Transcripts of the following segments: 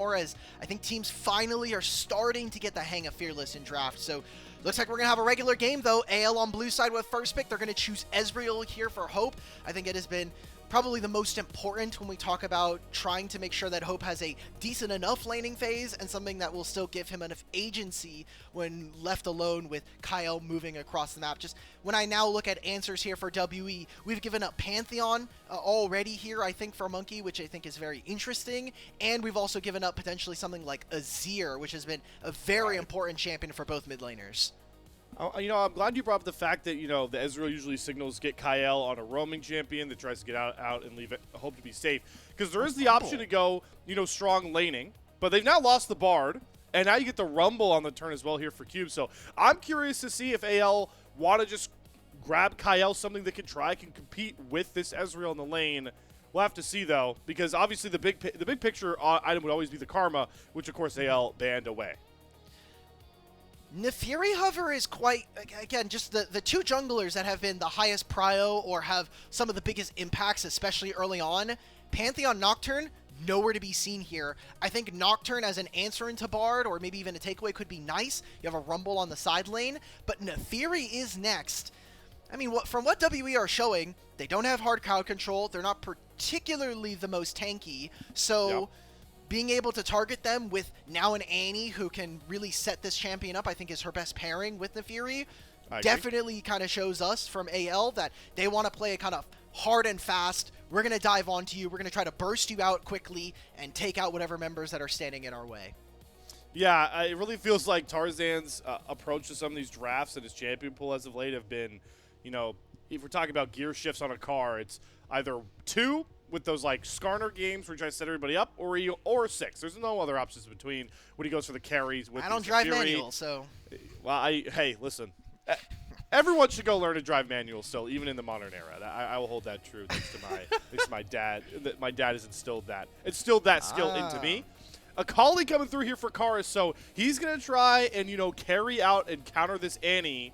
more, as I think teams finally are starting to get the hang of Fearless in draft. So looks like we're going to have a regular game, though. AL on blue side with first pick. They're going to choose Ezreal here for Hope. I think it has been probably the most important when we talk about trying to make sure that Hope has a decent enough laning phase and something that will still give him enough agency when left alone with Kael moving across the map. Just when I now look at answers here for WE, we've given up Pantheon already here, I think, for Monki, which I think is very interesting. And we've also given up potentially something like Azir, which has been a very important champion for both mid laners. I'm glad you brought up the fact that, the Ezreal usually signals get Kael on a roaming champion that tries to get out and leave it, hope to be safe. Because there is the option to go, strong laning, but they've now lost the Bard, and now you get the Rumble on the turn as well here for Cube. So I'm curious to see if AL want to just grab Kael, something that can compete with this Ezreal in the lane. We'll have to see, though, because obviously the big picture item would always be the Karma, which, of course, AL banned away. Naafiri Hover is quite, again, just the two junglers that have been the highest prio or have some of the biggest impacts, especially early on. Pantheon Nocturne, nowhere to be seen here. I think Nocturne as an answer into Bard or maybe even a takeaway could be nice. You have a Rumble on the side lane, but Naafiri is next. I mean, from what WE are showing, they don't have hard crowd control. They're not particularly the most tanky, so... Yep. Being able to target them with now an Annie who can really set this champion up, I think is her best pairing with Naafiri. Definitely kind of shows us from AL that they want to play a kind of hard and fast. We're going to dive onto you. We're going to try to burst you out quickly and take out whatever members that are standing in our way. Yeah, it really feels like Tarzan's approach to some of these drafts and his champion pool as of late have been, if we're talking about gear shifts on a car, it's either 2 with those like Skarner games where he tries to set everybody up, or 6. There's no other options between when he goes for the carries. With I don't drive manual, so. Well, hey, listen. Everyone should go learn to drive manual still, even in the modern era. I will hold that true thanks to my dad. My dad has instilled that skill into me. Akali coming through here for Karis, so he's going to try and, carry out and counter this Annie.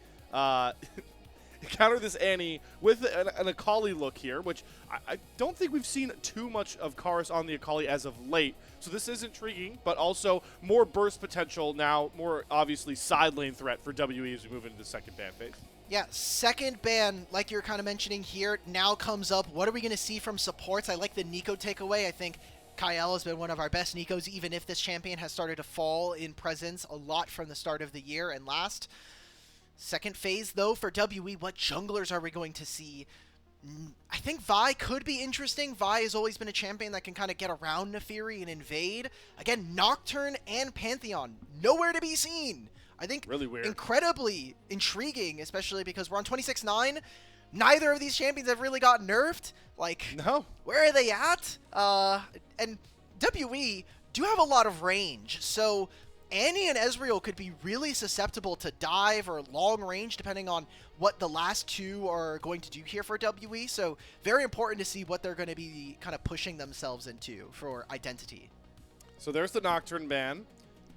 With an Akali look here, which I don't think we've seen too much of Karis on the Akali as of late. So this is intriguing, but also more burst potential now, more obviously side lane threat for WE as we move into the second ban phase. Yeah, second ban, like you're kind of mentioning here, now comes up. What are we going to see from supports? I like the Nico takeaway. I think Kael has been one of our best Nikos, even if this champion has started to fall in presence a lot from the start of the year and last. Second phase, though, for WE, what junglers are we going to see? I think Vi could be interesting. Vi has always been a champion that can kind of get around Naafiri and invade. Again, Nocturne and Pantheon, nowhere to be seen. I think really weird. Incredibly intriguing, especially because we're on 26-9. Neither of these champions have really got nerfed. No. Where are they at? And WE do have a lot of range, so Annie and Ezreal could be really susceptible to dive or long range, depending on what the last two are going to do here for WE. So very important to see what they're going to be kind of pushing themselves into for identity. So there's the Nocturne ban.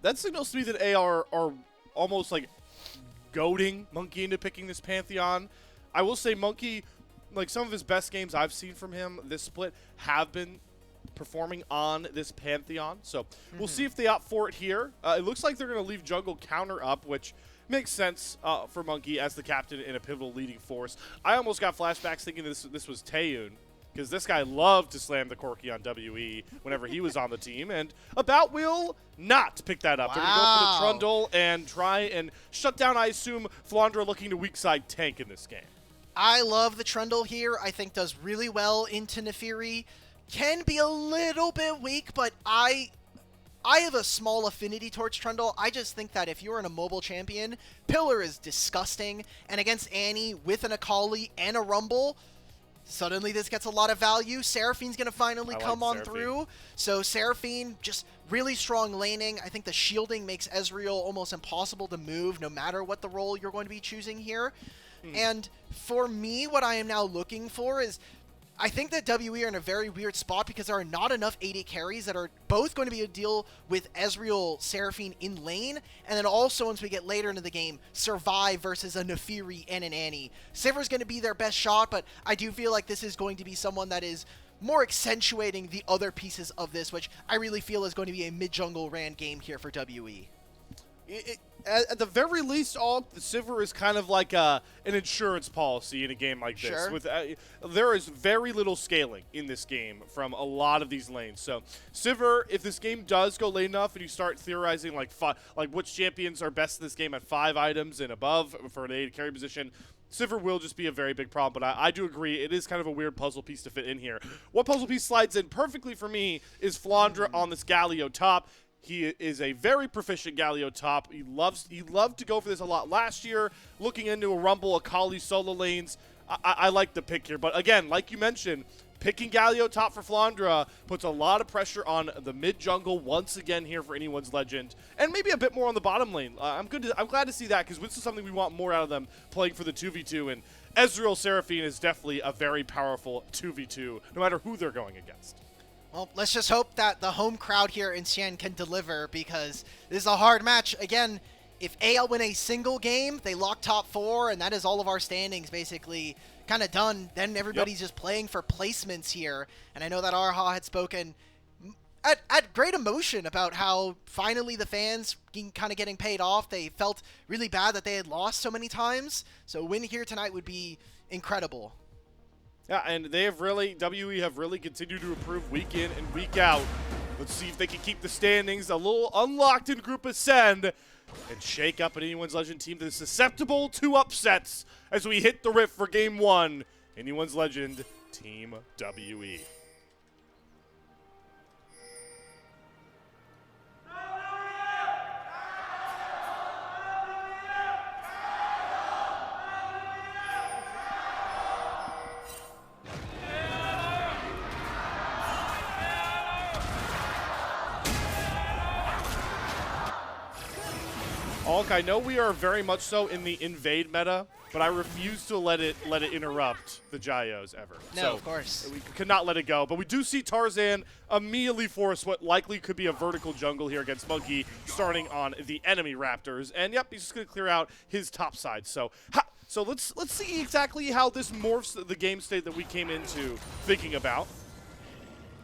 That signals to me that AR are almost like goading Monki into picking this Pantheon. I will say Monki, like some of his best games I've seen from him this split have been performing on this Pantheon, so we'll see if they opt for it here. It looks like they're going to leave jungle counter up, which makes sense for Monki as the captain in a pivotal leading force. I almost got flashbacks thinking this was Taeyun, because this guy loved to slam the Corki on WE whenever he was on the team, and About will not pick that up. Wow. They're going to go for the Trundle and try and shut down, I assume, Flandre looking to weak side tank in this game. I love the Trundle here. I think does really well into Naafiri. Can be a little bit weak, but I have a small affinity towards Trundle. I just think that if you're in a mobile champion, Pillar is disgusting, and against Annie with an Akali and a Rumble, suddenly this gets a lot of value. Seraphine's going to finally come on through. So Seraphine, just really strong laning. I think the shielding makes Ezreal almost impossible to move no matter what the role you're going to be choosing here. And for me, what I am now looking for is, I think that WE are in a very weird spot because there are not enough AD carries that are both going to be a deal with Ezreal, Seraphine in lane, and then also once we get later into the game, Survive versus a Naafiri and an Annie. Sivir's going to be their best shot, but I do feel like this is going to be someone that is more accentuating the other pieces of this, which I really feel is going to be a mid-jungle Rand game here for WE. At the very least, the Sivir is kind of like an insurance policy in a game like this. Sure. With there is very little scaling in this game from a lot of these lanes. So Sivir, if this game does go late enough and you start theorizing like which champions are best in this game at 5 items and above for an AD carry position, Sivir will just be a very big problem, but I do agree it is kind of a weird puzzle piece to fit in here. What puzzle piece slides in perfectly for me is Flandre on this Galio top. He is a very proficient Galio top. He loved to go for this a lot last year. Looking into a Rumble, Akali solo lanes, I like the pick here. But again, like you mentioned, picking Galio top for Flandre puts a lot of pressure on the mid jungle once again here for Anyone's Legend, and maybe a bit more on the bottom lane. I'm glad to see that because this is something we want more out of them playing for the 2v2. And Ezreal Seraphine is definitely a very powerful 2v2, no matter who they're going against. Well, let's just hope that the home crowd here in Xi'an can deliver, because this is a hard match. Again, if AL win a single game, they lock top 4, and that is all of our standings basically kind of done. Then everybody's just playing for placements here. And I know that Arha had spoken at great emotion about how finally the fans kind of getting paid off. They felt really bad that they had lost so many times. So a win here tonight would be incredible. Yeah, and they have really, WE have really continued to improve week in and week out. Let's see if they can keep the standings a little unlocked in Group Ascend and shake up an Anyone's Legend team that is susceptible to upsets as we hit the rift for Game 1. Anyone's Legend, Team WE. Alk, I know we are very much so in the invade meta, but I refuse to let it interrupt the Yaoyaos ever. No, so of course. We could not let it go. But we do see Tarzan immediately force what likely could be a vertical jungle here against Monki, starting on the enemy Raptors. And yep, he's just going to clear out his top side. So let's see exactly how this morphs the game state that we came into thinking about.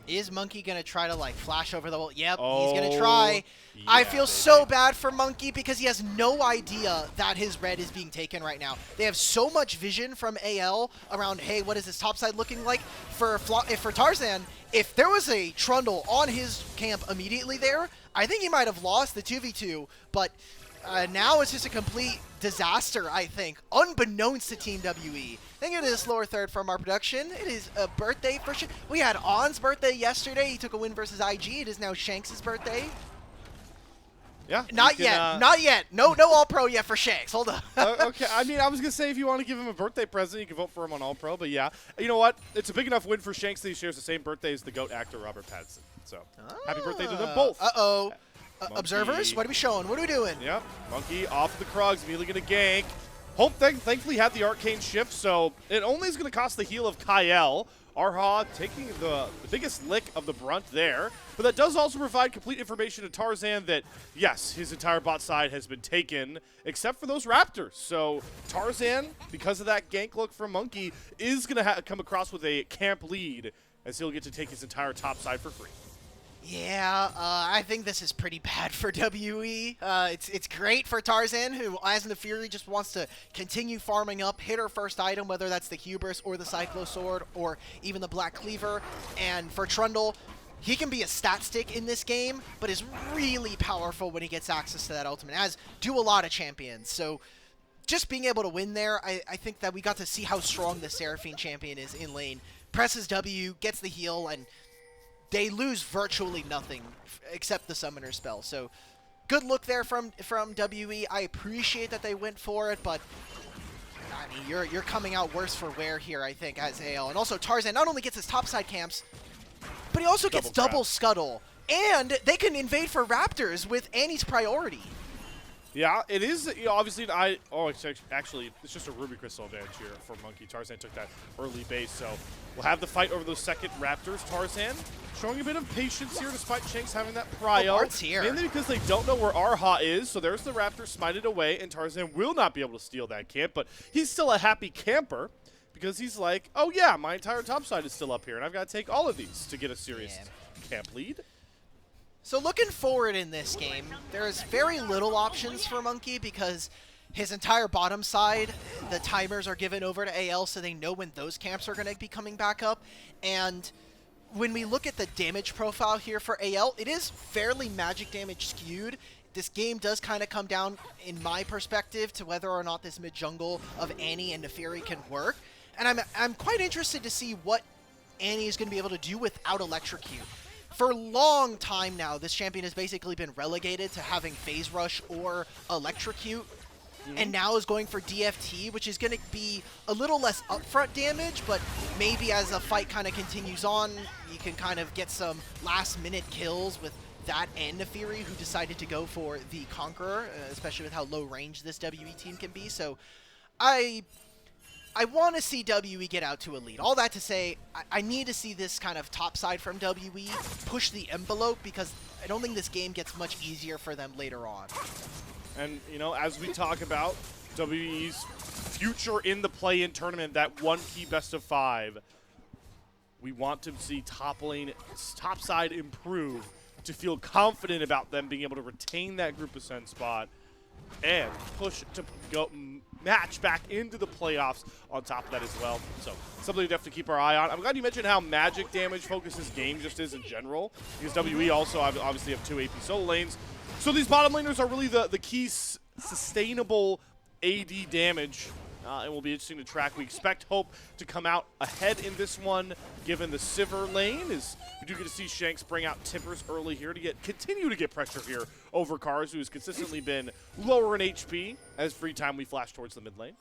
Is Monki going to try to, like, flash over the wall? Yep, Oh, he's going to try. yeah, I feel baby. so bad for Monki because he has no idea that his red is being taken right now. They have so much vision from AL around, hey, what is this topside looking like? For Tarzan, if there was a Trundle on his camp immediately there, I think he might have lost the 2v2, but now it's just a complete disaster, I think, unbeknownst to Team WE. Thank you to this lower third from our production. It is a birthday for we had On's birthday yesterday. He took a win versus IG. It is now Shanks' birthday. Yeah. Not yet. Not yet. No All-Pro yet for Shanks. Hold on. Okay. I mean, I was going to say if you want to give him a birthday present, you can vote for him on All-Pro. But yeah, you know what? It's a big enough win for Shanks that he shares the same birthday as the GOAT actor Robert Pattinson. So happy birthday to them both. Uh-oh. Observers, what are we showing? What are we doing? Yep. Monki off the Krugs, immediately going to gank. Hope thankfully had the Arcane Shift, so it only is going to cost the heal of Kael. Arha taking the biggest lick of the brunt there. But that does also provide complete information to Tarzan that, yes, his entire bot side has been taken, except for those Raptors. So Tarzan, because of that gank look from Monki, is going to come across with a camp lead, as he'll get to take his entire top side for free. Yeah, I think this is pretty bad for WE. It's great for Tarzan, who, as in the Fury, just wants to continue farming up, hit her first item, whether that's the Hubris or the Cyclo Sword or even the Black Cleaver. And for Trundle, he can be a stat stick in this game, but is really powerful when he gets access to that ultimate, as do a lot of champions. So just being able to win there, I think that we got to see how strong the Seraphine champion is in lane. Presses W, gets the heal, and they lose virtually nothing except the summoner spell. So good look there from WE. I appreciate that they went for it, but I mean, you're coming out worse for wear here, I think, as AL. And also Tarzan not only gets his topside camps, but he also gets double scuttle. And they can invade for Raptors with Annie's priority. Yeah, it is, obviously, actually, it's just a Ruby Crystal advantage here for Monki. Tarzan took that early base, so we'll have the fight over those second Raptors. Tarzan showing a bit of patience here, despite Shanks having that prio. Here. Mainly because they don't know where Arha is, so there's the Raptor smited away, and Tarzan will not be able to steal that camp, but he's still a happy camper. because he's like, oh yeah, my entire top side is still up here, and I've got to take all of these to get a serious camp lead. So looking forward in this game, there's very little options for Monki because his entire bottom side, the timers are given over to AL so they know when those camps are going to be coming back up. And when we look at the damage profile here for AL, it is fairly magic damage skewed. This game does kind of come down, in my perspective, to whether or not this mid-jungle of Annie and Neferi can work. And I'm quite interested to see what Annie is going to be able to do without Electrocute. For a long time now, this champion has basically been relegated to having Phase Rush or Electrocute, and now is going for DFT, which is going to be a little less upfront damage, but maybe as the fight kind of continues on, you can kind of get some last-minute kills with that and Neferi, who decided to go for the Conqueror, especially with how low range this WE team can be. So I want to see WE get out to a lead. All that to say, I need to see this kind of top side from WE push the envelope, because I don't think this game gets much easier for them later on. And, you know, as we talk about WE's future in the play-in tournament, that one key best of 5, we want to see top side improve to feel confident about them being able to retain that group ascent spot and push to go match back into the playoffs on top of that as well. So something we have to keep our eye on. I'm glad you mentioned how magic damage focused this game just is in general, because WE also obviously have 2 AP solo lanes. So these bottom laners are really the key sustainable AD damage, and will be interesting to track. We expect Hope to come out ahead in this one, given the Sivir lane. As we do get to see Shanks bring out Timbers early here to continue to get pressure here over Karis, who has consistently been lower in HP. As free time, we flash towards the mid lane.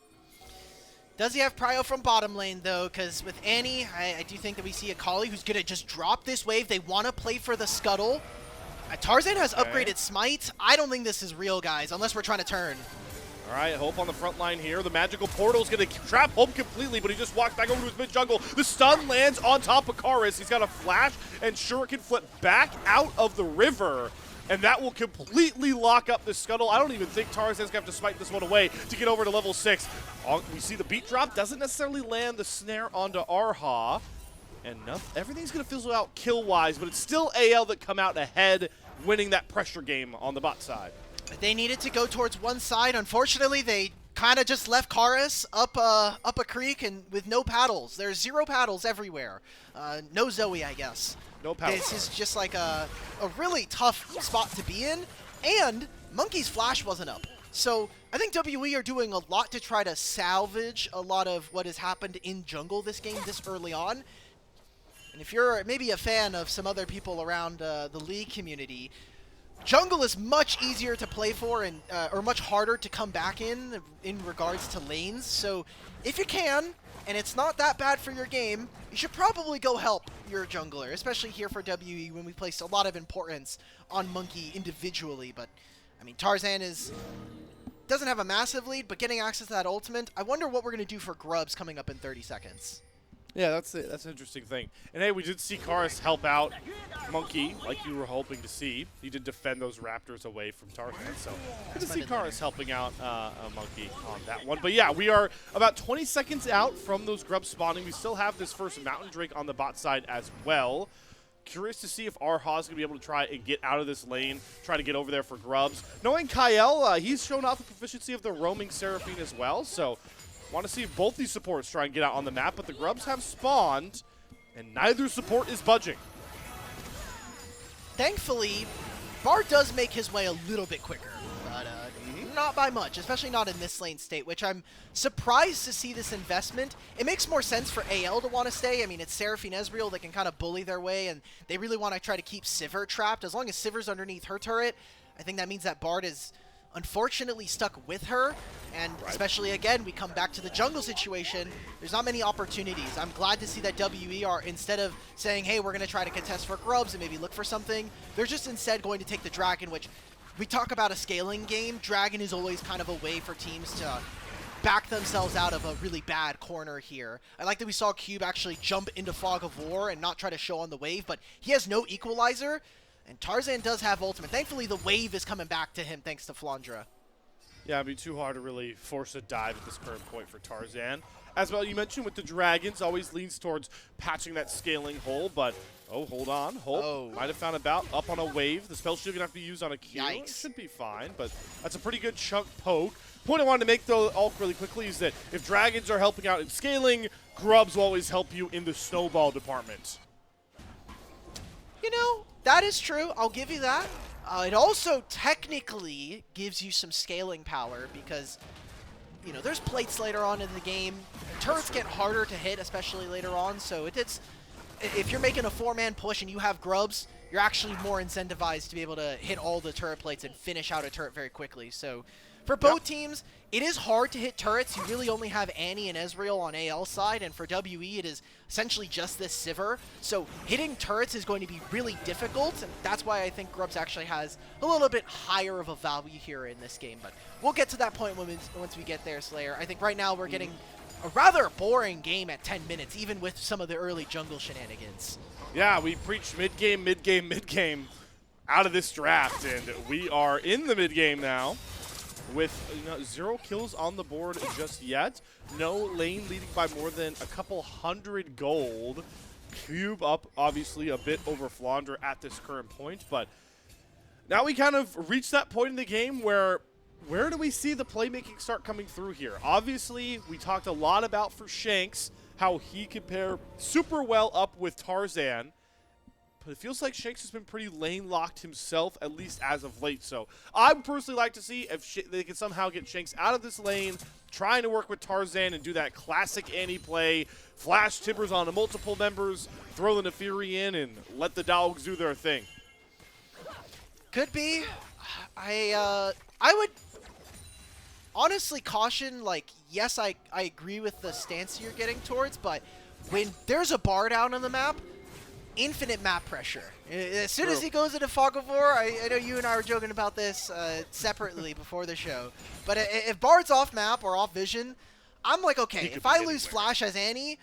Does he have prio from bottom lane, though? Because with Annie, I do think that we see a Kali who's going to just drop this wave. They want to play for the scuttle. Tarzan has upgraded Smite. I don't think this is real, guys, unless we're trying to turn. All right, Hope on the front line here. The magical portal is going to trap Hope completely, but he just walked back over to his mid-jungle. The stun lands on top of Karis. He's got a flash, and Shuriken flip back out of the river, and that will completely lock up the scuttle. I don't even think Tarzan's going to have to smite this one away to get over to level 6. We see the beat drop. Doesn't necessarily land the snare onto Arha, and everything's going to fizzle out kill-wise, but it's still AL that come out ahead, winning that pressure game on the bot side. They needed to go towards one side. Unfortunately, they kind of just left Karis up a creek and with no paddles. There's 0 paddles everywhere. No Zoe, I guess. No paddles. This is just like a really tough spot to be in. And Monkey's flash wasn't up. So I think WE are doing a lot to try to salvage a lot of what has happened in jungle this game this early on. And if you're maybe a fan of some other people around the league community, jungle is much easier to play for and or much harder to come back in regards to lanes. So if you can, and it's not that bad for your game, you should probably go help your jungler, especially here for WE when we placed a lot of importance on Monki individually. But I mean, Tarzan doesn't have a massive lead, but getting access to that ultimate, I wonder what we're going to do for Grubs coming up in 30 seconds. Yeah, that's an interesting thing. And hey, we did see Karis help out Monki, like you were hoping to see. He did defend those Raptors away from Tarzan, so good to see Karis helping out Monki on that one. But yeah, we are about 20 seconds out from those Grubs spawning. We still have this first Mountain Drake on the bot side as well. Curious to see if Arha is going to be able to try and get out of this lane, try to get over there for Grubs. Knowing Kael, he's shown off the proficiency of the roaming Seraphine as well, so want to see if both these supports try and get out on the map, but the Grubs have spawned, and neither support is budging. Thankfully, Bard does make his way a little bit quicker, but not by much, especially not in this lane state, which I'm surprised to see this investment. It makes more sense for AL to want to stay. I mean, it's Seraphine Ezreal that can kind of bully their way, and they really want to try to keep Sivir trapped. As long as Sivir's underneath her turret, I think that means that Bard is unfortunately stuck with her, and especially again we come back to the jungle situation. There's not many opportunities. I'm glad to see that WE are, instead of saying, hey, we're going to try to contest for Grubs and maybe look for something, they're just instead going to take the Dragon, which we talk about a scaling game. Dragon is always kind of a way for teams to back themselves out of a really bad corner here. I like that we saw Cube actually jump into Fog of War and not try to show on the wave, but he has no equalizer. And Tarzan does have ultimate. Thankfully, the wave is coming back to him thanks to Flandre. Yeah, it'd be too hard to really force a dive at this current point for Tarzan. as well. You mentioned with the Dragons, always leans towards patching that scaling hole, but oh, hold on. Hope might have found about up on a wave. The spell shield going to have to be used on a Q. Yikes. It should be fine, but that's a pretty good chunk poke. Point I wanted to make, though, Ulk, really quickly is that if Dragons are helping out in scaling, Grubs will always help you in the snowball department. You know, that is true. I'll give you that. It also technically gives you some scaling power because, you know, there's plates later on in the game. Turrets get harder to hit, especially later on. So if you're making a 4-man push and you have Grubs, you're actually more incentivized to be able to hit all the turret plates and finish out a turret very quickly. So for both teams, it is hard to hit turrets. You really only have Annie and Ezreal on AL side, and for WE, it is essentially just this Sivir. So hitting turrets is going to be really difficult, and that's why I think Grubs actually has a little bit higher of a value here in this game. But we'll get to that point once we get there, Slayer. I think right now we're getting a rather boring game at 10 minutes, even with some of the early jungle shenanigans. Yeah, we preached mid-game, mid-game, mid-game out of this draft, and we are in the mid-game now with 0 kills on the board just yet. No lane leading by more than a couple hundred gold. Cube up, obviously, a bit over Flandre at this current point, but now we kind of reached that point in the game where do we see the playmaking start coming through here? Obviously, we talked a lot about for Shanks, how he could pair super well up with Tarzan, but it feels like Shanks has been pretty lane-locked himself, at least as of late. So I would personally like to see if they can somehow get Shanks out of this lane, trying to work with Tarzan and do that classic Annie play, flash Timbers onto multiple members, throw the Nefiri in, and let the dogs do their thing. Could be. I would honestly caution, like, yes, I agree with the stance you're getting towards, but when there's a bar down on the map, infinite map pressure. As soon as he goes into Fog of War, I know you and I were joking about this separately before the show, but if Bard's off map or off vision, I'm like, okay, if I lose Flash as Annie,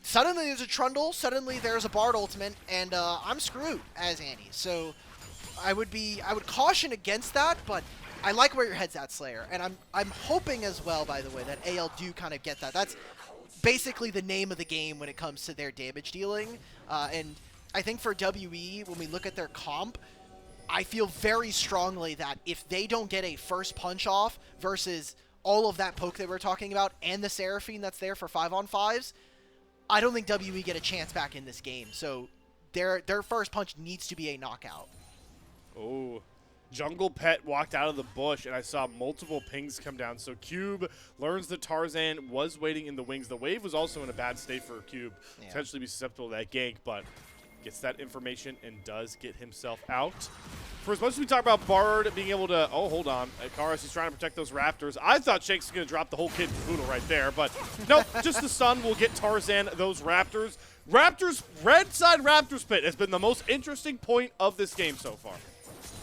suddenly there's a Trundle, suddenly there's a Bard ultimate, and I'm screwed as Annie. So I would caution against that, but I like where your head's at, Slayer, and I'm hoping as well, by the way, that AL do kind of get that. That's basically the name of the game when it comes to their damage dealing, and I think for WE, when we look at their comp, I feel very strongly that if they don't get a first punch off versus all of that poke that we're talking about and the Seraphine that's there for 5-on-5s, I don't think WE get a chance back in this game. So their first punch needs to be a knockout. Oh, Jungle Pet walked out of the bush, and I saw multiple pings come down. So Cube learns that Tarzan was waiting in the wings. The wave was also in a bad state for Cube, potentially be susceptible to that gank, but gets that information and does get himself out. For as much as we talk about Bard being able to, oh, hold on, Karis is trying to protect those Raptors. I thought Shanks was going to drop the whole kid to Poodle right there, but nope, just the stun will get Tarzan those Raptors. Red side Raptors pit has been the most interesting point of this game so far.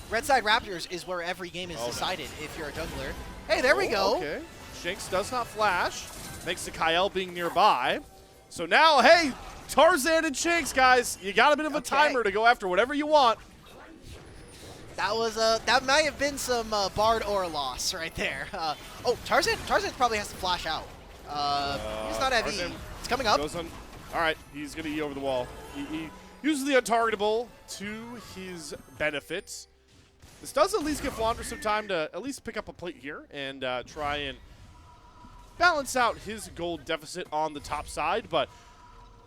Red side Raptors is where every game is decided if you're a jungler. Hey, there we go. Okay, Shanks does not flash, thanks to Kael being nearby. So now, hey, Tarzan and Shanks, guys, you got a bit of a timer to go after whatever you want. That was that might have been some Bard or loss right there. Oh, Tarzan probably has to flash out. He's not heavy. It's coming up. All right, he's going to E over the wall. He uses the untargetable to his benefits. This does at least give Flandre some time to at least pick up a plate here and try and balance out his gold deficit on the top side, but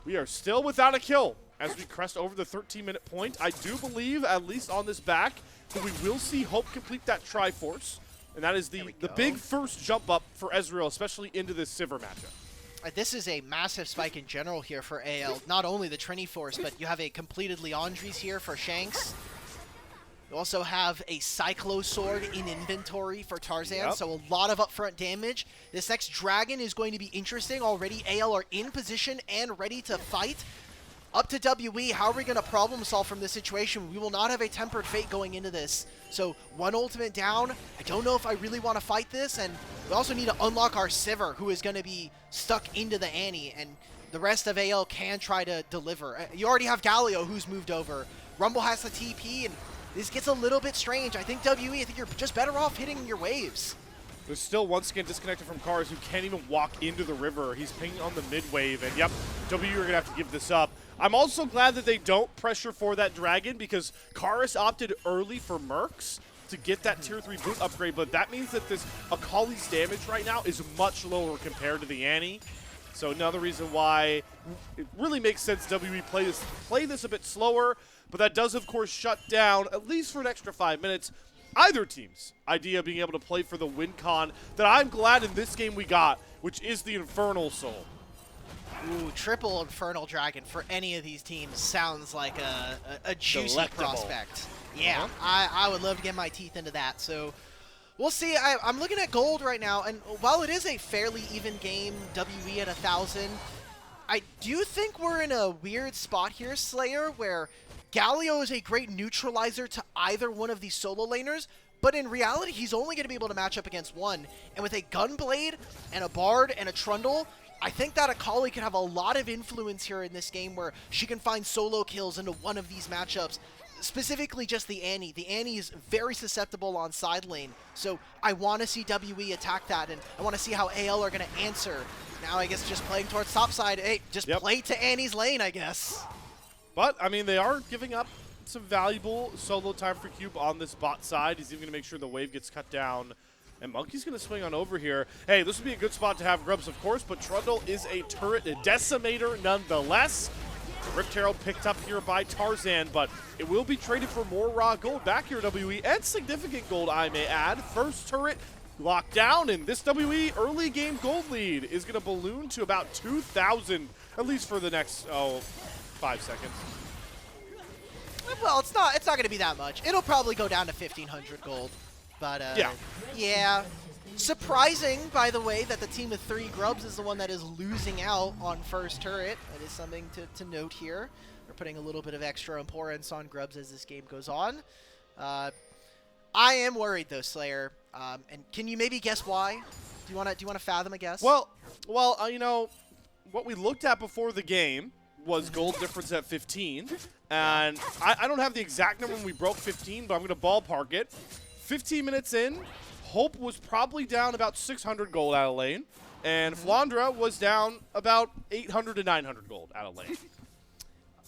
we are still without a kill as we crest over the 13-minute point. I do believe, at least on this back, that we will see Hope complete that Triforce, and that is the big first jump up for Ezreal, especially into this Sivir matchup. This is a massive spike in general here for AL. Not only the Trini Force, but you have a completed Leandries here for Shanks. You also have a Cyclo Sword in inventory for Tarzan, so a lot of upfront damage. This next Dragon is going to be interesting. Already AL are in position and ready to fight. Up to WE, how are we going to problem solve from this situation? We will not have a Tempered Fate going into this. So one ultimate down. I don't know if I really want to fight this, and we also need to unlock our Sivir, who is going to be stuck into the Annie, and the rest of AL can try to deliver. You already have Galio, who's moved over. Rumble has the TP, and this gets a little bit strange. I think WE, I think you're just better off hitting your waves. There's still one skin disconnected from Karis who can't even walk into the river. He's pinging on the mid wave, and yep, W are going to have to give this up. I'm also glad that they don't pressure for that dragon because Karis opted early for Mercs to get that tier 3 boot upgrade, but that means that this Akali's damage right now is much lower compared to the Annie. So another reason why it really makes sense WE play this a bit slower, but that does of course shut down, at least for an extra 5 minutes, either team's idea of being able to play for the win con that I'm glad in this game we got, which is the Infernal Soul. Ooh, triple Infernal Dragon for any of these teams sounds like a juicy Delectable. Prospect. Yeah, I would love to get my teeth into that. So we'll see. I'm looking at gold right now, and while it is a fairly even game, WE at 1,000, I do think we're in a weird spot here, Slayer, where Galio is a great neutralizer to either one of these solo laners, but in reality, he's only going to be able to match up against one. And with a Gunblade and a Bard and a Trundle, I think that Akali can have a lot of influence here in this game where she can find solo kills into one of these matchups. Specifically just the Annie. The Annie is very susceptible on side lane, so I want to see WE attack that, and I want to see how AL are going to answer. Now I guess just playing towards top side, hey, just play to Annie's lane, I guess. But, I mean, they are giving up some valuable solo time for Cube on this bot side. He's even going to make sure the wave gets cut down. And Monkey's going to swing on over here. Hey, this would be a good spot to have Grubs, of course, but Trundle is a turret, a decimator nonetheless. Rift Herald picked up here by Tarzan, but it will be traded for more raw gold back here at WE, and significant gold, I may add. First turret locked down, and this WE early game gold lead is going to balloon to about 2,000, at least for the next, 5 seconds. Well, it's not going to be that much. It'll probably go down to 1,500 gold. But, yeah. Surprising, by the way, that the team with 3 Grubs is the one that is losing out on first turret. That is something to note here. We're putting a little bit of extra importance on Grubs as this game goes on. I am worried, though, Slayer. And can you maybe guess why? Do you want to fathom a guess? Well, you know, what we looked at before the game was gold difference at 15. And I don't have the exact number when we broke 15, but I'm going to ballpark it. 15 minutes in, Hope was probably down about 600 gold out of lane, and Flandre was down about 800 to 900 gold out of lane.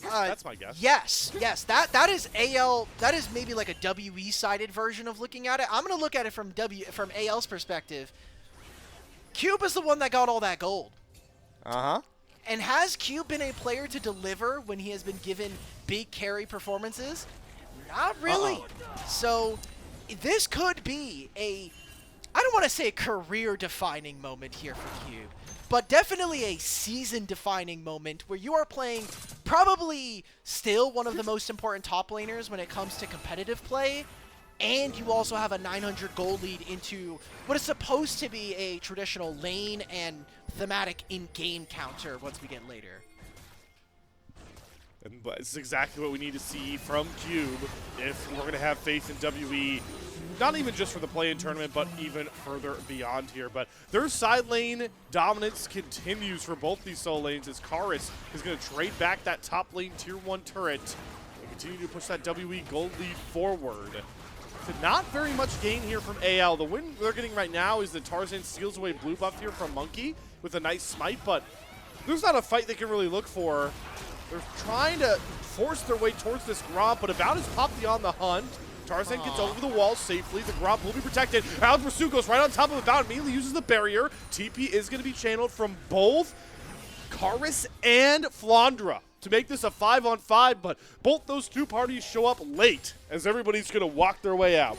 That's my guess. Yes. That is AL. That is maybe like a WE-sided version of looking at it. I'm going to look at it from AL's perspective. Cube is the one that got all that gold. Uh-huh. And has Cube been a player to deliver when he has been given big carry performances? Not really. So this could be I don't want to say a career-defining moment here for Cube, but definitely a season-defining moment where you are playing probably still one of the most important top laners when it comes to competitive play, and you also have a 900 gold lead into what is supposed to be a traditional lane and thematic in-game counter once we get later. And it's exactly what we need to see from Cube if we're going to have faith in WE, not even just for the play-in tournament, but even further beyond here. But their side lane dominance continues for both these solo lanes as Karis is going to trade back that top lane tier 1 turret and continue to push that WE gold lead forward. So not very much gain here from AL. The win they're getting right now is that Tarzan steals away blue buff here from Monki with a nice smite, but there's not a fight they can really look for. They're trying to force their way towards this Gromp, but about as Poppy on the hunt. Tarzan gets over the wall safely. The Gromp will be protected. Alex Pursuit goes right on top of it. About immediately uses the barrier. TP is going to be channeled from both Karis and Flandre to make this a 5-on-5, but both those two parties show up late as everybody's going to walk their way out.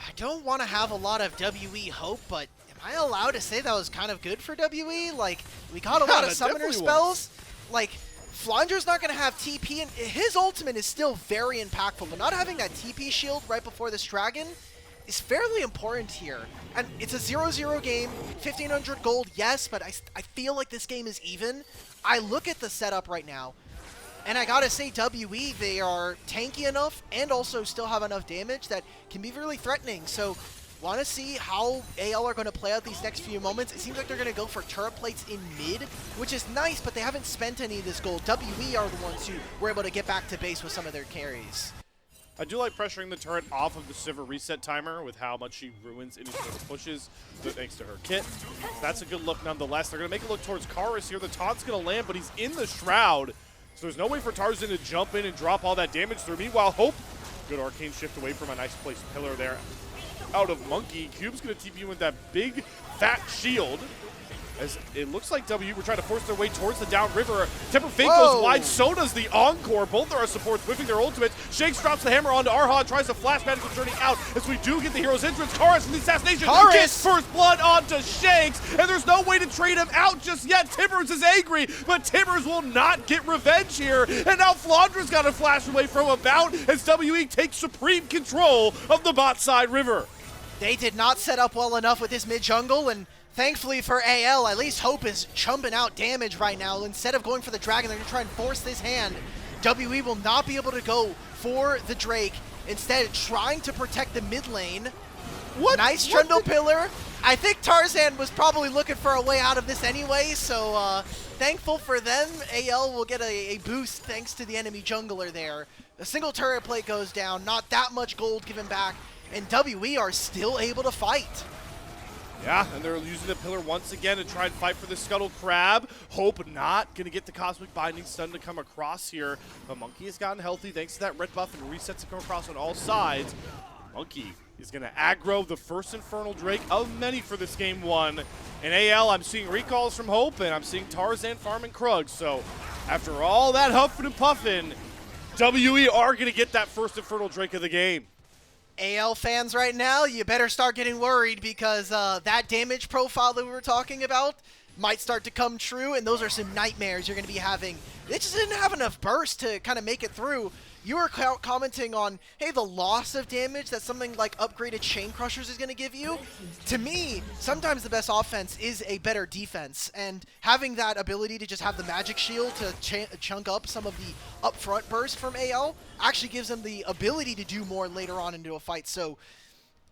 I don't want to have a lot of WE hope, but am I allowed to say that was kind of good for WE? Like, we got a lot of summoner spells. Like, Flandre's not going to have TP, and his ultimate is still very impactful, but not having that TP shield right before this dragon is fairly important here. And it's a 0-0 game, 1,500 gold, yes, but I feel like this game is even. I look at the setup right now, and I gotta say WE, they are tanky enough and also still have enough damage that can be really threatening. So want to see how AL are going to play out these next few moments. It seems like they're going to go for turret plates in mid, which is nice, but they haven't spent any of this gold. WE are the ones who were able to get back to base with some of their carries. I do like pressuring the turret off of the Sivir reset timer with how much she ruins any sort of pushes, thanks to her kit. That's a good look nonetheless. They're going to make a look towards Karis here. The taunt's going to land, but he's in the Shroud. So there's no way for Tarzan to jump in and drop all that damage through. Meanwhile, Hope, good arcane shift away from a nice placed pillar there. Out of Monki, Cube's going to TP with that big, fat shield. As it looks like W were trying to force their way towards the downriver. Temper Fate goes wide, so does the Encore. Both are supports whiffing their ultimates. Shanks drops the hammer onto Arha, tries to flash magical journey out as we do get the hero's entrance. Karis from the assassination gets first blood onto Shanks, and there's no way to trade him out just yet. Tibbers is angry, but Tibbers will not get revenge here. And now Flandre's got to flash away from a bout as WE takes supreme control of the bot side river. They did not set up well enough with this mid jungle, and thankfully for AL, at least Hope is chumping out damage right now. Instead of going for the dragon, they're going to try and force this hand. WE will not be able to go for the Drake. Instead, trying to protect the mid lane. What? Nice Trundle Pillar. I think Tarzan was probably looking for a way out of this anyway, so thankful for them. AL will get a boost thanks to the enemy jungler there. A single turret plate goes down, not that much gold given back, and WE are still able to fight. Yeah, and they're using the pillar once again to try and fight for the Scuttle Crab. Hope not going to get the Cosmic Binding Stun to come across here. But Monki has gotten healthy thanks to that red buff and resets to come across on all sides. Monki is going to aggro the first Infernal Drake of many for this game one. In AL, I'm seeing recalls from Hope, and I'm seeing Tarzan farming Krug. So after all that huffing and puffing, WE are going to get that first Infernal Drake of the game. AL fans right now, you better start getting worried because that damage profile that we were talking about might start to come true, and those are some nightmares you're going to be having. They just didn't have enough burst to kind of make it through. You were commenting on, hey, the loss of damage that something like upgraded Chain Crushers is going to give you. To me, sometimes the best offense is a better defense, and having that ability to just have the magic shield to chunk up some of the upfront burst from AL actually gives them the ability to do more later on into a fight. So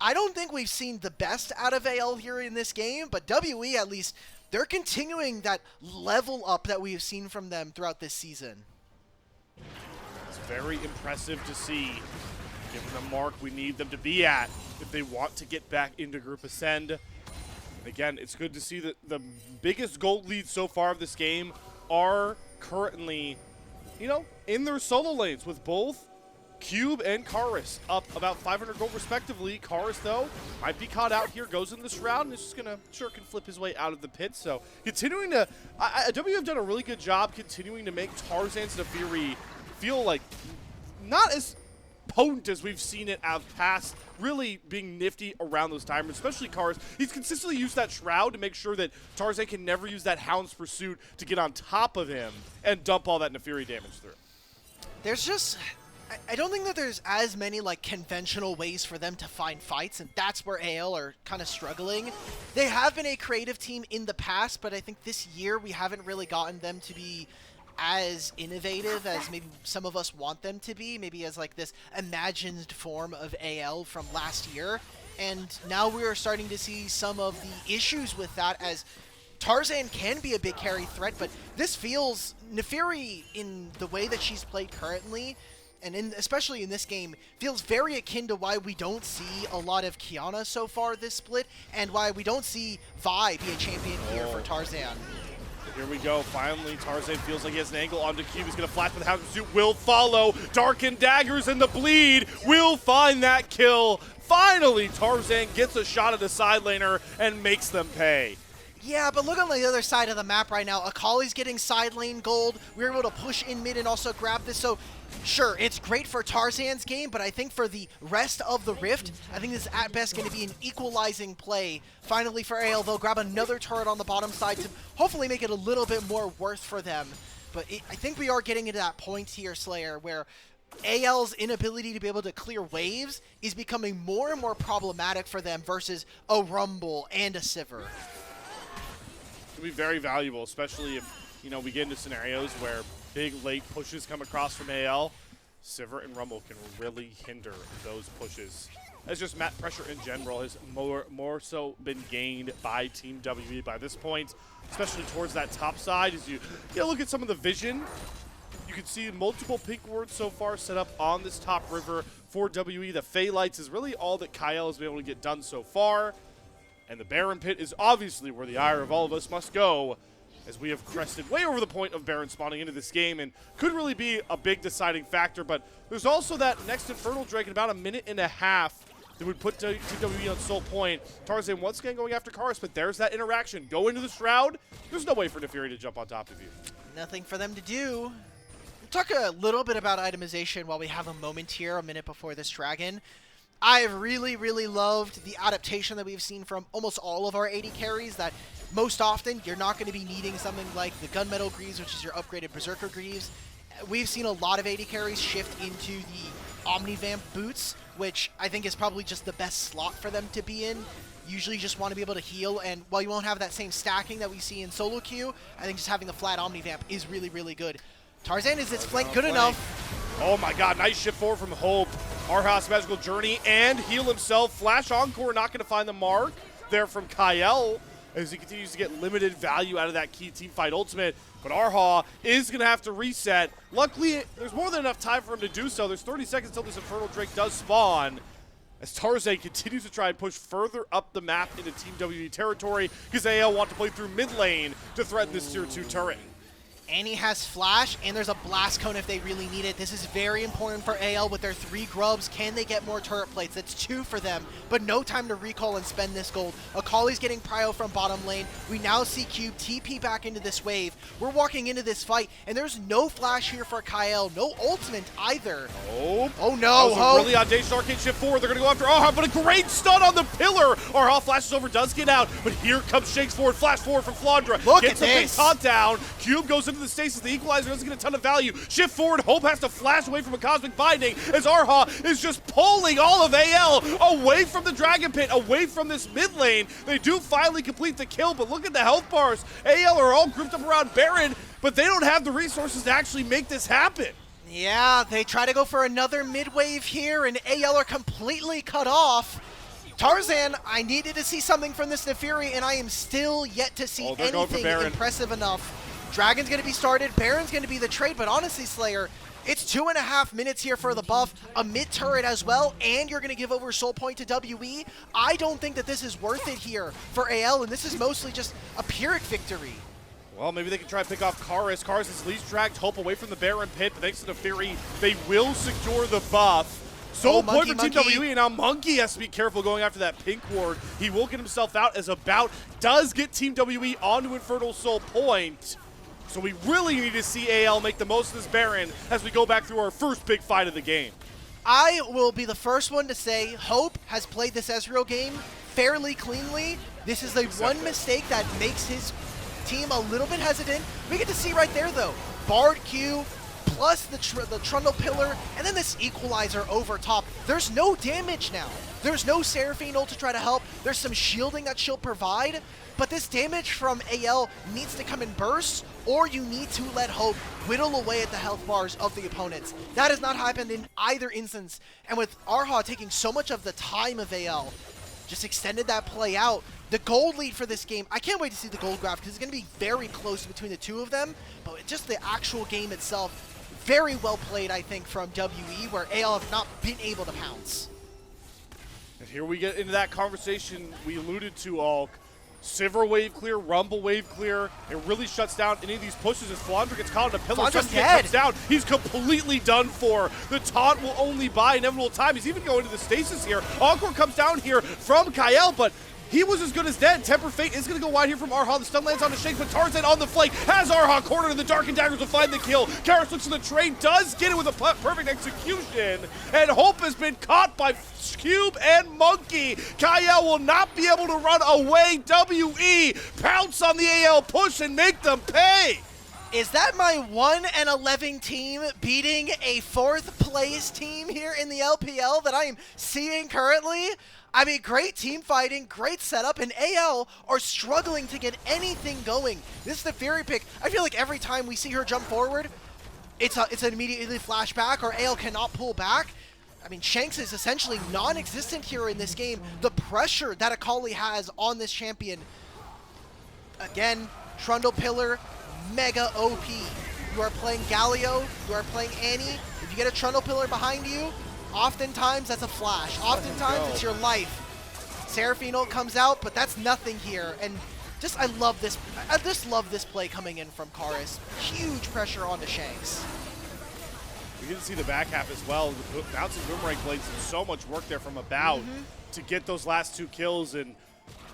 I don't think we've seen the best out of AL here in this game, but WE at least, they're continuing that level up that we have seen from them throughout this season. Very impressive to see, given the mark we need them to be at if they want to get back into Group Ascend. And again, it's good to see that the biggest gold leads so far of this game are currently, in their solo lanes with both Cube and Karis up about 500 gold respectively. Karis, though, might be caught out here, goes in this round, and is just going to can flip his way out of the pit. So continuing to, W have done a really good job continuing to make Tarzan's Nefiri feel like not as potent as we've seen it out past, really being nifty around those timers, especially Karis. He's consistently used that Shroud to make sure that Tarzan can never use that Hound's Pursuit to get on top of him and dump all that Nefiri damage through. There's just, I don't think that there's as many like conventional ways for them to find fights, and that's where AL are kind of struggling. They have been a creative team in the past, but I think this year we haven't really gotten them to be as innovative as maybe some of us want them to be, maybe as like this imagined form of AL from last year. And now we are starting to see some of the issues with that, as Tarzan can be a big carry threat, but this feels, Nefiri in the way that she's played currently, and especially in this game, feels very akin to why we don't see a lot of Qiyana so far this split, and why we don't see Vi be a champion here for Tarzan. Here we go. Finally, Tarzan feels like he has an angle onto Cube. He's going to flash, but the Hound Pursuit will follow. Darkened Daggers and the Bleed will find that kill. Finally, Tarzan gets a shot at the side laner and makes them pay. Yeah, but look on the other side of the map right now. Akali's getting side lane gold. We were able to push in mid and also grab this. So, sure, it's great for Tarzan's game, but I think for the rest of the Rift, I think this is at best going to be an equalizing play. Finally for AL, they'll grab another turret on the bottom side to hopefully make it a little bit more worth for them. But I think we are getting into that point here, Slayer, where AL's inability to be able to clear waves is becoming more and more problematic for them versus a Rumble and a Sivir. It can be very valuable, especially if, we get into scenarios where big late pushes come across from AL. Sivir and Rumble can really hinder those pushes. As just map pressure in general has more so been gained by Team WE by this point, especially towards that top side. As you look at some of the vision, you can see multiple pink wards so far set up on this top river for WE. The Fey Lights is really all that Kael has been able to get done so far. And the Baron Pit is obviously where the ire of all of us must go, as we have crested way over the point of Baron spawning into this game and could really be a big deciding factor. But there's also that next Infernal Drake in about a minute and a half that would put TWE on Soul Point. Tarzan once again going after Karis, but there's that interaction. Go into the Shroud. There's no way for Neferi to jump on top of you. Nothing for them to do. We'll talk a little bit about itemization while we have a moment here, a minute before this dragon. I've really, really loved the adaptation that we've seen from almost all of our AD carries, that most often you're not going to be needing something like the Gunmetal Greaves, which is your upgraded Berserker Greaves. We've seen a lot of AD carries shift into the Omnivamp boots, which I think is probably just the best slot for them to be in. Usually you just want to be able to heal, and while you won't have that same stacking that we see in solo queue, I think just having the flat Omnivamp is really, really good. Tarzan, is its flank good enough? Oh my god, nice shift forward from Hope. Arha's Magical Journey and heal himself. Flash Encore not going to find the mark there from Kael, as he continues to get limited value out of that key teamfight ultimate. But Arha is going to have to reset. Luckily, there's more than enough time for him to do so. There's 30 seconds until this Infernal Drake does spawn, as Tarzan continues to try and push further up the map into Team WE territory, because AL want to play through mid lane to threaten this tier 2 turret. And he has Flash, and there's a Blast Cone if they really need it. This is very important for AL with their 3 grubs. Can they get more turret plates? That's 2 for them, but no time to recall and spend this gold. Akali's getting prio from bottom lane. We now see Cube TP back into this wave. We're walking into this fight, and there's no Flash here for Kael. No ultimate either. Oh no, that was a really audacious arcade shift forward. They're going to go after Arha, but a great stun on the pillar. Arha flashes over, does get out, but here comes Shanks forward. Flash forward from Flandre. Look Gets at a big this. taunt down. Cube goes into the stasis. The equalizer doesn't get a ton of value. Shift forward. Hope has to flash away from a cosmic binding, as Arha is just pulling all of AL away from the Dragon Pit, away from this mid lane. They do finally complete the kill, but look at the health bars. AL are all grouped up around Baron, but they don't have the resources to actually make this happen. Yeah, they try to go for another mid wave here, and AL are completely cut off. Tarzan, I needed to see something from this Neferi, and I am still yet to see anything impressive enough. Dragon's going to be started, Baron's going to be the trade, but honestly, Slayer, it's 2.5 minutes here for the buff, a mid turret as well, and you're going to give over Soul Point to WE. I don't think that this is worth it here for AL, and this is mostly just a Pyrrhic victory. Well, maybe they can try and pick off Karis. Karis has at least dragged Hope away from the Baron Pit, but thanks to Neferi, they will secure the buff. Soul Point for Team WE, and now Monki has to be careful going after that pink ward. He will get himself out, as About does get Team WE onto Infernal Soul Point. So we really need to see AL make the most of this Baron as we go back through our first big fight of the game. I will be the first one to say Hope has played this Ezreal game fairly cleanly. This is the one mistake that makes his team a little bit hesitant. We get to see right there, though, Bard Q plus the Trundle Pillar, and then this Equalizer over top. There's no damage now. There's no Seraphine ult to try to help. There's some shielding that she'll provide, but this damage from AL needs to come in bursts, or you need to let Hope whittle away at the health bars of the opponents. That has not happened in either instance, and with Arha taking so much of the time of AL, just extended that play out. The gold lead for this game, I can't wait to see the gold graph, because it's going to be very close between the two of them, but just the actual game itself, very well played, I think, from WE, where AL have not been able to pounce. And here we get into that conversation we alluded to, all. Sivir wave clear, Rumble wave clear. It really shuts down any of these pushes as Flandre gets caught in a pillar. Flandre's dead. Comes down. He's completely done for. The taunt will only buy inevitable time. He's even going to the stasis here. Encore comes down here from Kael, but he was as good as dead. Temper Fate is going to go wide here from Arha. The stun lands on the Shanks, but Tarzan on the flank has Arha cornered, and the Dark and Daggers will find the kill. Karis looks to the trade, does get it with a perfect execution, and Hope has been caught by Cube and Monki. Kael will not be able to run away. WE pounce on the AL push and make them pay. Is that my 1-11 team beating a 4th place team here in the LPL that I am seeing currently? I mean, great team fighting, great setup, and AL are struggling to get anything going. This is the Fury pick. I feel like every time we see her jump forward, it's an immediately flashback, or AL cannot pull back. I mean, Shanks is essentially non-existent here in this game. The pressure that Akali has on this champion. Again, Trundle Pillar, mega OP. you are playing Galio, you are playing Annie, if you get a Trundle Pillar behind you, oftentimes that's a flash. Oftentimes it's your life. Seraphine ult comes out, but that's nothing here. And just, I just love this play coming in from Karis. Huge pressure onto Shanks. We get to see the back half as well. The bouncing boomerang plays so much work there from About to get those last 2 kills. And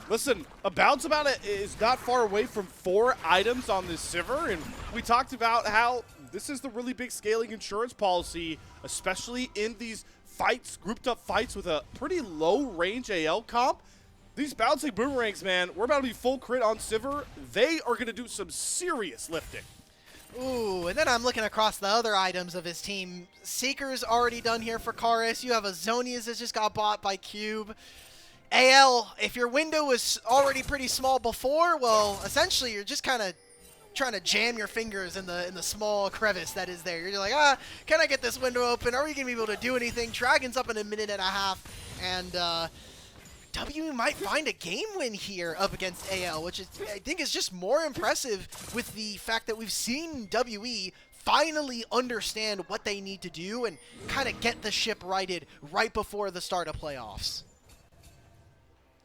listen, a bounce about it is not far away from 4 items on this Sivir. And we talked about how this is the really big scaling insurance policy, especially in these fights, grouped up fights with a pretty low range AL comp. These bouncing boomerangs, man, we're about to be full crit on Sivir. They are going to do some serious lifting. Ooh, and then I'm looking across the other items of his team. Seeker's already done here for Karis. You have a Zonias that just got bought by Cube. AL, if your window was already pretty small before, well, essentially you're just kind of trying to jam your fingers in the small crevice that is there. You're like, can I get this window open? Are we going to be able to do anything? Dragon's up in a minute and a half, and WE might find a game win here up against AL, which is, I think is just more impressive with the fact that we've seen WE finally understand what they need to do and kind of get the ship righted right before the start of playoffs.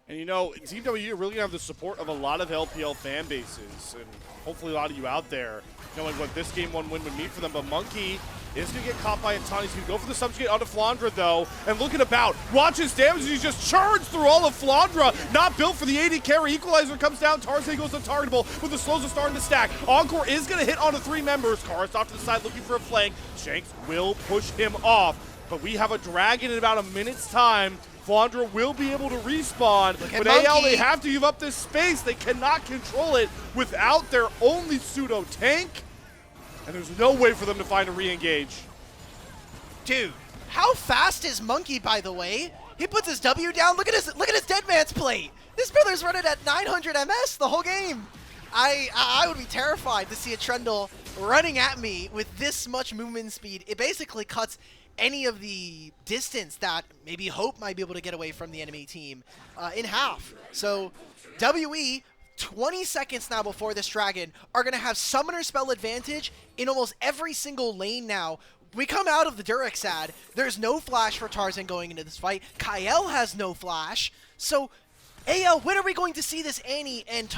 And you know, Team W are really going to have the support of a lot of LPL fan bases, and hopefully a lot of you out there knowing what this game 1 win would mean for them. But Monki is going to get caught by a ton. He's going to go for the subjugate onto Flandre, though. And look at About. Watch his damage. He just charged through all of Flandre. Not built for the AD carry. Equalizer comes down. Tarzan goes untargetable, but the slows are starting to stack. Encore is going to hit onto 3 members. Karis off to the side looking for a flank. Shanks will push him off. But we have a Dragon in about a minute's time. Flandre will be able to respawn, but AL, they have to give up this space. They cannot control it without their only pseudo tank, and there's no way for them to find a re-engage. Dude, how fast is Monki, by the way? He puts his W down. Look at his dead man's plate. This brother's running at 900 MS the whole game. I would be terrified to see a Trundle running at me with this much movement speed. It basically cuts any of the distance that maybe Hope might be able to get away from the enemy team in half. So WE, 20 seconds now before this Dragon, are going to have Summoner Spell advantage in almost every single lane now. We come out of the Durexad. There's no flash for Tarzan going into this fight. Kael has no flash. So AL, when are we going to see this Annie and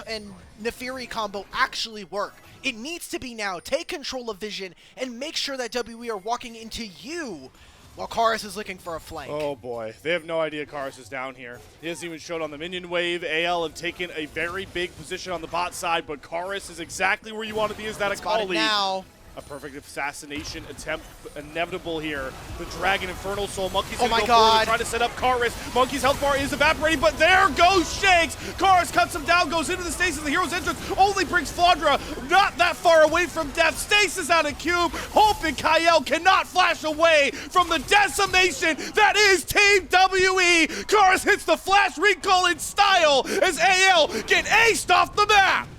Nefiri combo actually work? It needs to be now. Take control of vision and make sure that WE are walking into you while Karis is looking for a flank. Oh boy, they have no idea Karis is down here. He hasn't even showed on the minion wave. AL have taken a very big position on the bot side, but Karis is exactly where you want to be. Is that a call lead? Now. A perfect assassination attempt inevitable here. The Dragon Infernal Soul. Monkey's oh going to my go forward God. and try to set up Karis. Monkey's health bar is evaporating, but there goes Shanks. Karis cuts him down, goes into the stasis. The hero's entrance only brings Flandre not that far away from death. Stasis out of Cube. Hope and Kael cannot flash away from the decimation that is Team WE. Karis hits the flash recall in style as AL get aced off the map.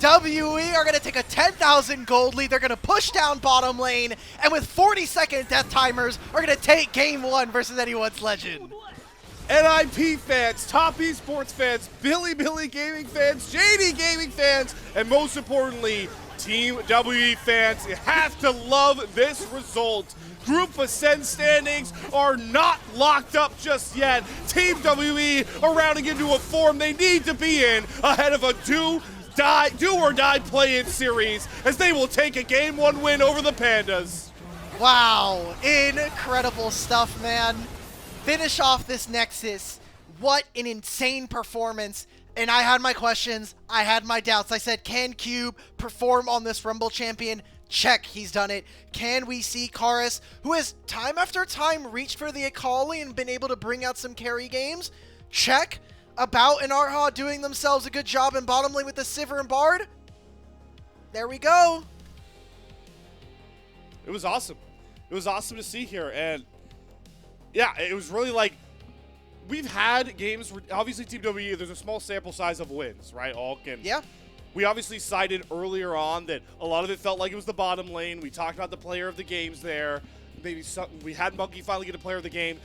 WE are going to take a 10,000 gold lead. They're going to push down bottom lane, and with 40-second death timers, are going to take game 1 versus anyone's legend. NIP fans, top esports fans, Billy Gaming fans, JD Gaming fans, and most importantly, Team WE fans, you have to love this result. Group Ascend standings are not locked up just yet. Team WE are rounding into a form they need to be in ahead of a do or die play-in series as they will take a game 1 win over the Pandas. Wow, incredible stuff, man. Finish off this Nexus. What an insane performance. And I had my questions, I had my doubts. I said, can Cube perform on this Rumble champion? Check, he's done it. Can we see Karis, who has time after time reached for the Akali and been able to bring out some carry games? Check. About and Arha doing themselves a good job in bottom lane with the Sivir and Bard. There we go. It was awesome. It was awesome to see here. And yeah, it was really like, we've had games where obviously Team WE, there's a small sample size of wins, right, Alk? And yeah. We obviously cited earlier on that a lot of it felt like it was the bottom lane. We talked about the player of the games there. Maybe we had Monki finally get a player of the game.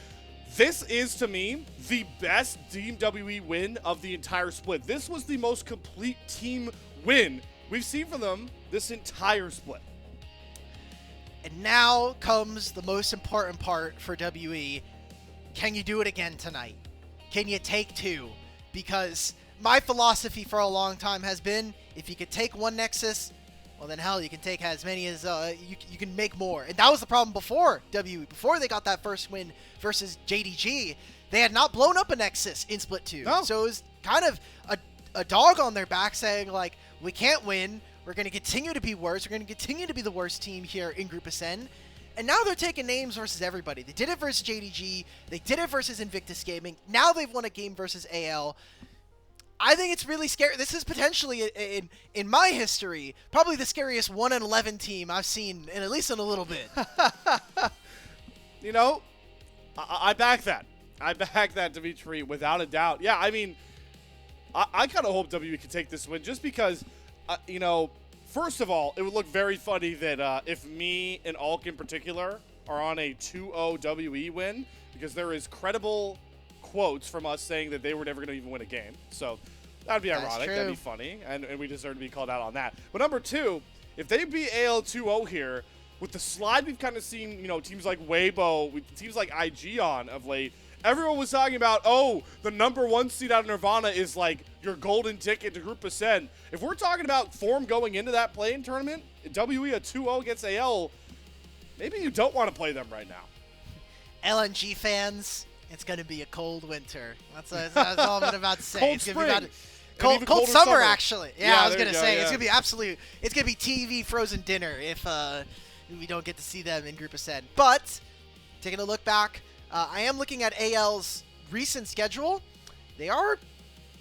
This is, to me, the best Team WE win of the entire split. This was the most complete team win we've seen from them this entire split. And now comes the most important part for WE. Can you do it again tonight? Can you take two? Because my philosophy for a long time has been, if you could take one Nexus, well then hell, you can take as many as, you can make more. And that was the problem before WE. Before they got that first win versus JDG, they had not blown up a Nexus in Split 2. No. So it was kind of a dog on their back saying, like, we can't win. We're going to continue to be worse. We're going to continue to be the worst team here in Group Ascend. And now they're taking names versus everybody. They did it versus JDG. They did it versus Invictus Gaming. Now they've won a game versus AL. I think it's really scary. This is potentially, in my history, probably the scariest 1-11 team I've seen in at least in a little bit. You know, I back that. I back that, Dimitri, without a doubt. Yeah, I mean, I kind of hope WE can take this win just because, you know, first of all, it would look very funny that if me and Alk in particular are on a 2-0 WE win, because there is credible quotes from us saying that they were never going to even win a game. So that'd be ironic. That'd be funny, and we deserve to be called out on that. But number two, if they beat AL 2-0 here, with the slide we've kind of seen, you know, teams like Weibo, teams like IG on of late, everyone was talking about, oh, the #1 seed out of Nirvana is like your golden ticket to Group Ascend. If we're talking about form going into that play-in tournament, WE a 2-0 against AL, maybe you don't want to play them right now. LNG fans, it's going to be a cold winter. That's all I'm about to say. Cold it's spring. Gonna be cold summer, actually. Yeah, I was going to say, it's going to be absolute. It's going to be TV frozen dinner if we don't get to see them in Group Ascend. But, taking a look back, I am looking at AL's recent schedule. They are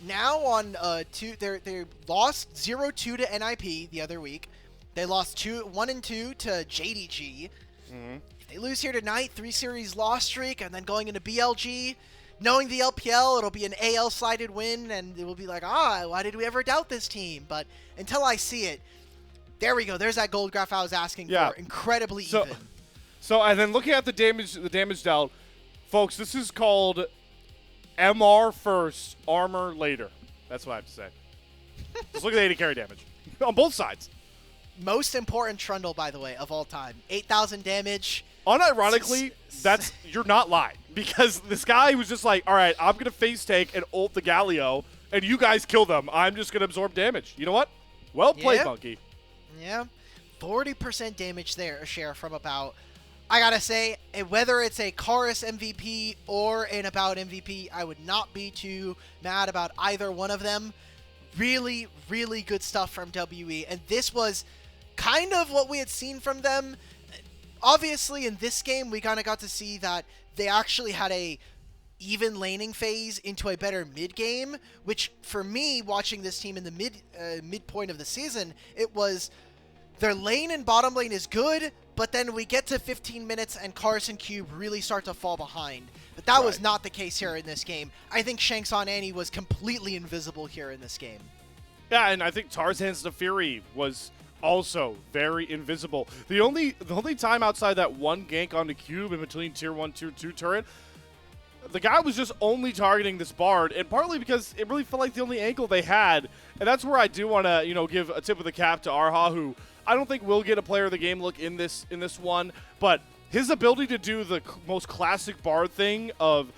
now on they lost 0-2 to NIP the other week. They lost 1-2 to JDG. Mm-hmm. If they lose here tonight, 3-series loss streak, and then going into BLG, knowing the LPL, it'll be an AL slided win, and it will be like, why did we ever doubt this team? But until I see it, there we go. There's that gold graph I was asking for. Incredibly even. So, and then looking at the damage dealt, folks, this is called MR first, armor later. That's what I have to say. Just look at the 80 carry damage on both sides. Most important Trundle, by the way, of all time. 8,000 damage. Unironically, you're not lying, because this guy was just like, all right, I'm going to face take and ult the Galio, and you guys kill them. I'm just going to absorb damage. You know what? Well played, Monkey. Yeah. 40% damage there, a share from About. I gotta say, whether it's a Karis MVP or an About MVP, I would not be too mad about either one of them. Really, really good stuff from WE, and this was kind of what we had seen from them. Obviously, in this game, we kind of got to see that they actually had a even laning phase into a better mid game, which for me, watching this team in the midpoint of the season, it was their lane and bottom lane is good, but then we get to 15 minutes and Karis and Cube really start to fall behind. But that was not the case here in this game. I think Shanks on Annie was completely invisible here in this game. Yeah, and I think Tarzan's the Fury was also very invisible. The only time outside that one gank on the Cube in between tier 1, tier 2 turret, the guy was just only targeting this Bard, and partly because it really felt like the only angle they had. And that's where I do want to, give a tip of the cap to Arha, who I don't think will get a player of the game look in this one, but his ability to do the most classic Bard thing of,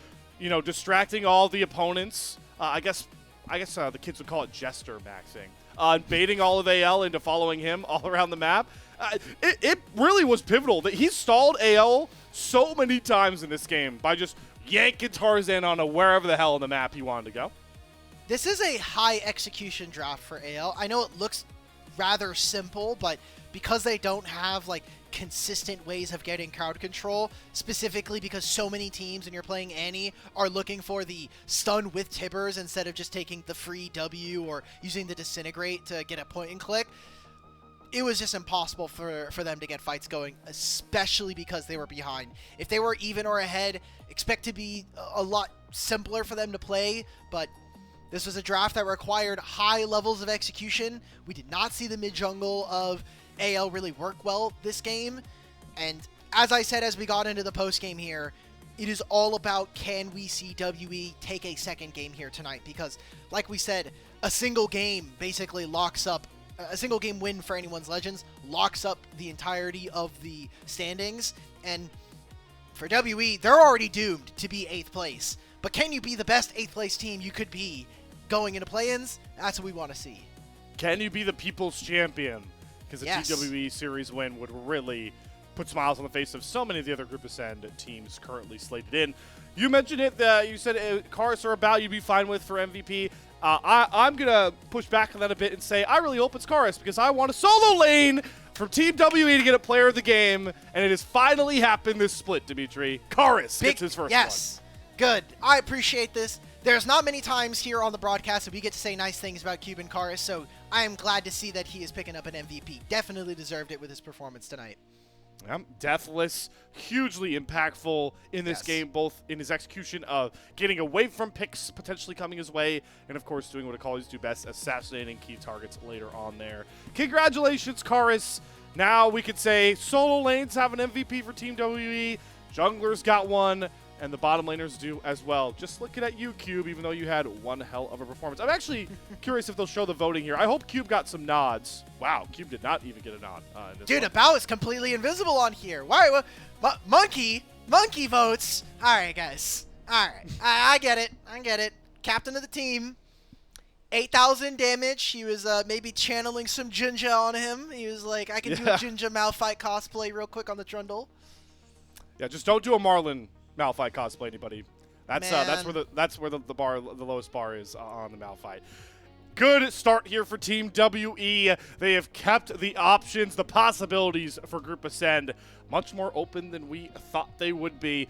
distracting all the opponents. I guess the kids would call it jester maxing. Baiting all of AL into following him all around the map. It really was pivotal. That he stalled AL so many times in this game by just yanking Tarzan on wherever the hell on the map he wanted to go. This is a high execution draft for AL. I know it looks rather simple, but because they don't have consistent ways of getting crowd control, specifically because so many teams, and you're playing Annie, are looking for the stun with Tibbers instead of just taking the free W or using the Disintegrate to get a point and click, it was just impossible for them to get fights going, especially because they were behind. If they were even or ahead, expect to be a lot simpler for them to play, but this was a draft that required high levels of execution. We did not see the mid-jungle of AL really work well this game. And as I said, as we got into the post-game here, it is all about, can we see WE take a second game here tonight? Because, like we said, a single game basically locks up a single game win for anyone's Legends locks up the entirety of the standings. And for WE, they're already doomed to be 8th place. But can you be the best 8th place team you could be going into play-ins? That's what we want to see. Can you be the people's champion? Because a TWE series win would really put smiles on the face of so many of the other Group Ascend teams currently slated in. You mentioned it, you said Karis or about you'd be fine with for MVP. I'm going to push back on that a bit and say I really hope it's Karis because I want a solo lane from Team WE to get a player of the game, and it has finally happened this split, Dimitri. Karis gets his first one. Yes, good. I appreciate this. There's not many times here on the broadcast that we get to say nice things about Cuban Karis, so I am glad to see that he is picking up an MVP. Definitely deserved it with his performance tonight. Deathless, hugely impactful in this game, both in his execution of getting away from picks potentially coming his way, and of course doing what he always do best, assassinating key targets later on there. Congratulations, Karis. Now we could say solo lanes have an MVP for Team WE, junglers got one, and the bottom laners do as well. Just looking at you, Cube, even though you had one hell of a performance. I'm actually curious if they'll show the voting here. I hope Cube got some nods. Wow, Cube did not even get a nod. In this Dude, one. About is completely invisible on here. Why? Monki votes. All right, guys. All right, I get it. I get it. Captain of the team. 8,000 damage. He was maybe channeling some Jinja on him. He was like, I can do a Jinja Malphite cosplay real quick on the Trundle. Yeah, just don't do a Marlin Malphite cosplay, anybody. That's where the bar, the lowest bar is on the Malphite. Good start here for Team WE. They have kept the options, the possibilities for Group Ascend much more open than we thought they would be.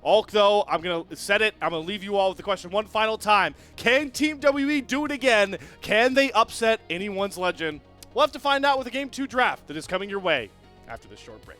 Ulk, though, I'm going to set it. I'm going to leave you all with the question one final time. Can Team WE do it again? Can they upset anyone's legend? We'll have to find out with the Game 2 draft that is coming your way after this short break.